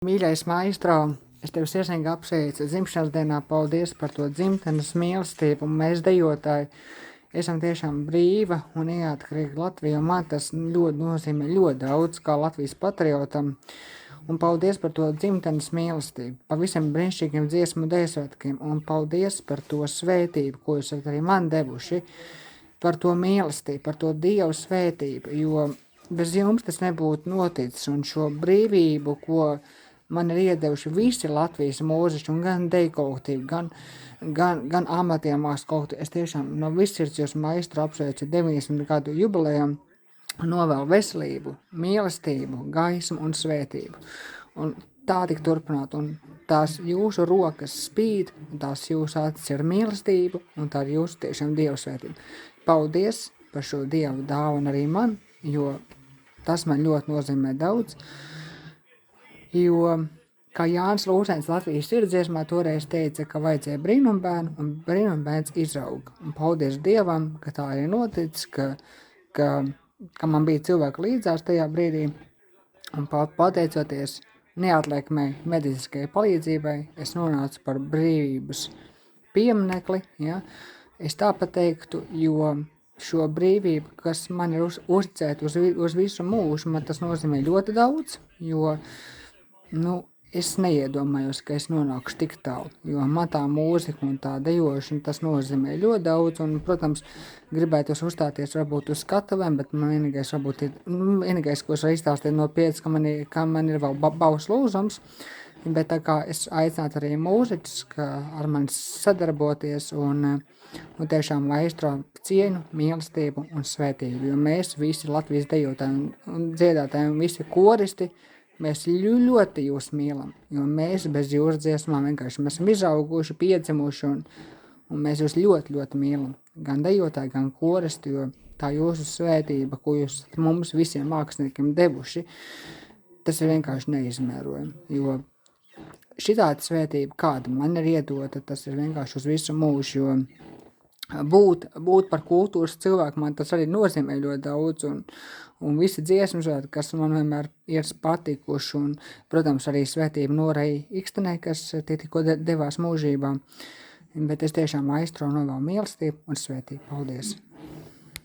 Mīļais maistro, es tevi sirsnīgi apsveicu dzimšanas dienā, paldies par to dzimtenes mīlestību, un mēs dejotāji esam tiešām brīva un neatkarīga Latvija, un man tas ļoti nozīmē ļoti daudz kā Latvijas patriotam, un paldies par to dzimtenes mīlestību, par visiem brīnišķīgiem dziesmu dēļsvētkiem, un paldies par to svētību, ko jūs esat arī man devuši, par to mīlestību, par to Dievu svētību, jo bez jums tas nebūtu noticis, un šo brīvību, ko man ir iedevuši visi Latvijas mūziķi, un gan deju kolektīvi, gan amatiem mākslas kolektīvi. Es tiešām no viss sirds jūs maistru apsveicu 90 gadu jubilejām, un novēlu veselību, mīlestību, gaismu un svētību. Un tā tik turpināt, un tās jūsu rokas spīd, un tās jūsu acis ir mīlestība, un tā ir jūsu tiešām Dievu svētība. Paldies par šo Dievu dāvanu arī man, jo tas man ļoti nozīmē daudz. Jo, kā Jānis Lūsēns Latvijas sirdsdziesmā toreiz teica, ka vajadzēja brīnumbērnu, un brīnumbērns izrauga. Un paldies Dievam, ka tā arī noticis, ka man bija cilvēki līdzās tajā brīdī, un pateicoties neatliekamai medicīniskajai palīdzībai, es nonācu par brīvības pieminekli, ja? Es tāpat teiktu, jo šo brīvību, kas man ir uzticēta uz visu mūžu, man tas nozīmē ļoti daudz, jo es neiedomājos, ka es nonākšu tik tālu, jo man tā mūzika un tā dejošana, tas nozīmē ļoti daudz, un, protams, gribētos uzstāties varbūt uz skatuvēm, bet man vienīgais, ko es varu izstāstīt no pieredzes, ka man ir vēl baus lūzums, bet tā kā es aicinātu arī mūziķus, ar mani sadarboties, un tiešām maistro cieņu, mīlestību un svētību, jo mēs visi Latvijas dejotāji un dziedātāji un visi koristi, mēs ļoti jūs mīlam, jo mēs bez jūsu dziesmām vienkārši mēs esam izauguši, piedzimuši, un mēs jūs ļoti, ļoti mīlam. Gan dejotāji, gan koristi, jo tā jūsu svētība, ko jūs mums visiem māksliniekiem devuši, tas ir vienkārši neizmērojami, jo šitāda svētība, kāda man ir iedota, tas ir vienkārši uz visu mūžu, jo būt par kultūras cilvēku man tas arī nozīmē ļoti daudz, un visi dziesmas, kas man vienmēr ir patikuši, un, protams, arī svētība Norei Ikstenē, kas tikko devās mūžībā, bet es tiešām maistro novēlu mīlestību un svētību. Paldies!